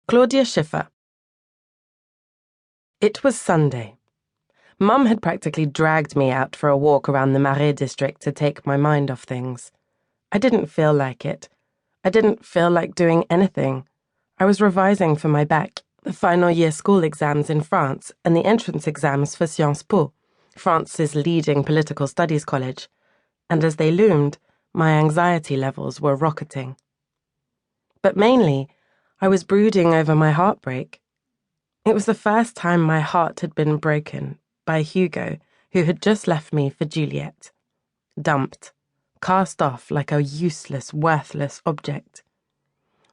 Claudia Schiffer. It was Sunday. Mum had practically dragged me out for a walk around the Marais district to take my mind off things. I didn't feel like it. I didn't feel like doing anything. I was revising for my bac, the final year school exams in France, and the entrance exams for Sciences Po, France's leading political studies college, and as they loomed, my anxiety levels were rocketing. But mainly, I was brooding over my heartbreak. It was the first time my heart had been broken by Hugo, who had just left me for Juliette. Dumped, cast off like a useless, worthless object.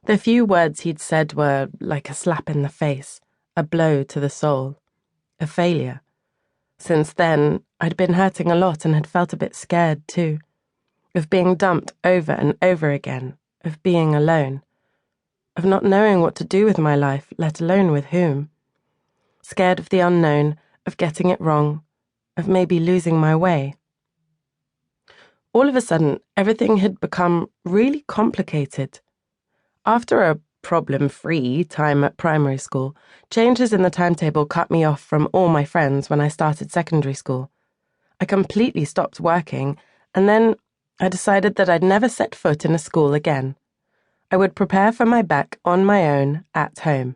The few words he'd said were like a slap in the face, a blow to the soul, a failure. Since then, I'd been hurting a lot and had felt a bit scared too, of being dumped over and over again, of being alone, of not knowing what to do with my life, let alone with whom. Scared of the unknown, of getting it wrong, of maybe losing my way. All of a sudden, everything had become really complicated. After a problem-free time at primary school, changes in the timetable cut me off from all my friends when I started secondary school. I completely stopped working, and then I decided that I'd never set foot in a school again. I would prepare for my bac on my own, at home.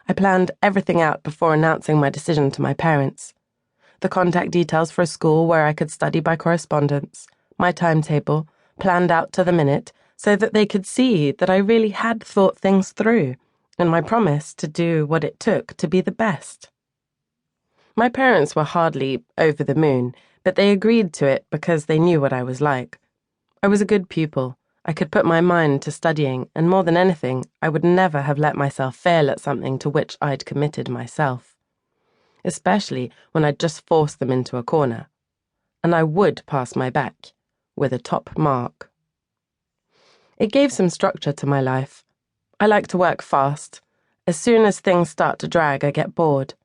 I planned everything out before announcing my decision to my parents. The contact details for a school where I could study by correspondence, my timetable, planned out to the minute, so that they could see that I really had thought things through, and my promise to do what it took to be the best. My parents were hardly over the moon, but they agreed to it because they knew what I was like. I was a good pupil. I could put my mind to studying, and more than anything, I would never have let myself fail at something to which I'd committed myself. Especially when I'd just forced them into a corner. And I would pass my bac, with a top mark. It gave some structure to my life. I like to work fast. As soon as things start to drag, I get bored.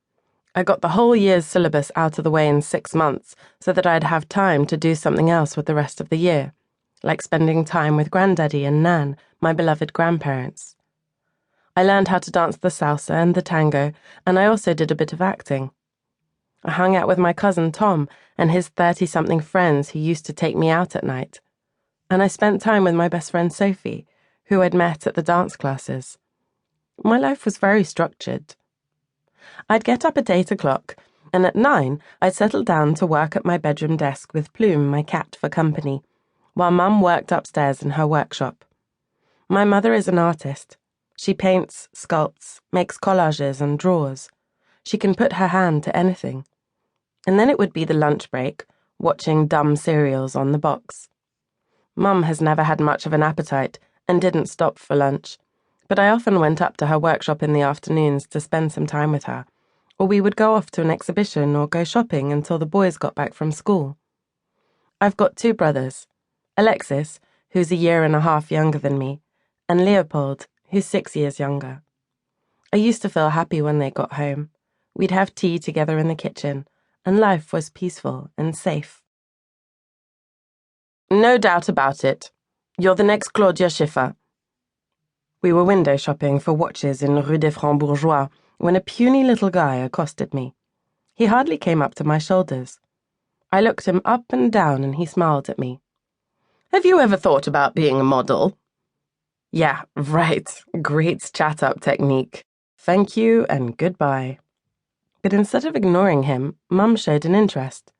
I got the whole year's syllabus out of the way in 6 months so that I'd have time to do something else with the rest of the year, like spending time with Granddaddy and Nan, my beloved grandparents. I learned how to dance the salsa and the tango, and I also did a bit of acting. I hung out with my cousin Tom and his 30-something friends who used to take me out at night. And I spent time with my best friend Sophie, who I'd met at the dance classes. My life was very structured. I'd get up at 8 o'clock, and at 9 I'd settle down to work at my bedroom desk with Plume, my cat, for company, while Mum worked upstairs in her workshop. My mother is an artist. She paints, sculpts, makes collages and draws. She can put her hand to anything. And then it would be the lunch break, watching dumb serials on the box. Mum has never had much of an appetite and didn't stop for lunch, but I often went up to her workshop in the afternoons to spend some time with her, or we would go off to an exhibition or go shopping until the boys got back from school. I've got 2 brothers, Alexis, who's a year and a half younger than me, and Leopold, who's 6 years younger. I used to feel happy when they got home. We'd have tea together in the kitchen, and life was peaceful and safe. No doubt about it. You're the next Claudia Schiffer. We were window shopping for watches in Rue des Francs-Bourgeois when a puny little guy accosted me. He hardly came up to my shoulders. I looked him up and down and he smiled at me. Have you ever thought about being a model? Yeah, right. Great chat-up technique. Thank you and goodbye. But instead of ignoring him, Mum showed an interest.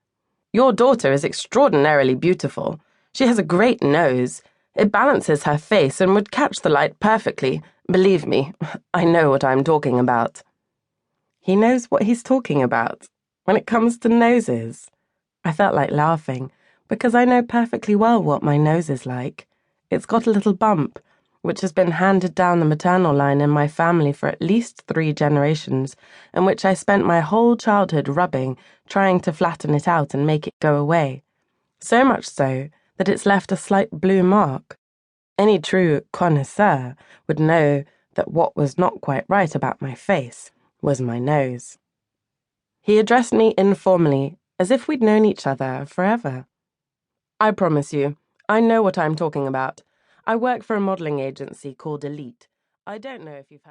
Your daughter is extraordinarily beautiful. She has a great nose. It balances her face and would catch the light perfectly. Believe me, I know what I'm talking about. He knows what he's talking about. When it comes to noses. I felt like laughing, because I know perfectly well what my nose is like. It's got a little bump, which has been handed down the maternal line in my family for at least 3 generations, and which I spent my whole childhood rubbing, trying to flatten it out and make it go away. So much so that it's left a slight blue mark. Any true connoisseur would know that what was not quite right about my face was my nose. He addressed me informally, as if we'd known each other forever. I promise you, I know what I'm talking about. I work for a modelling agency called Elite. I don't know if you've heard.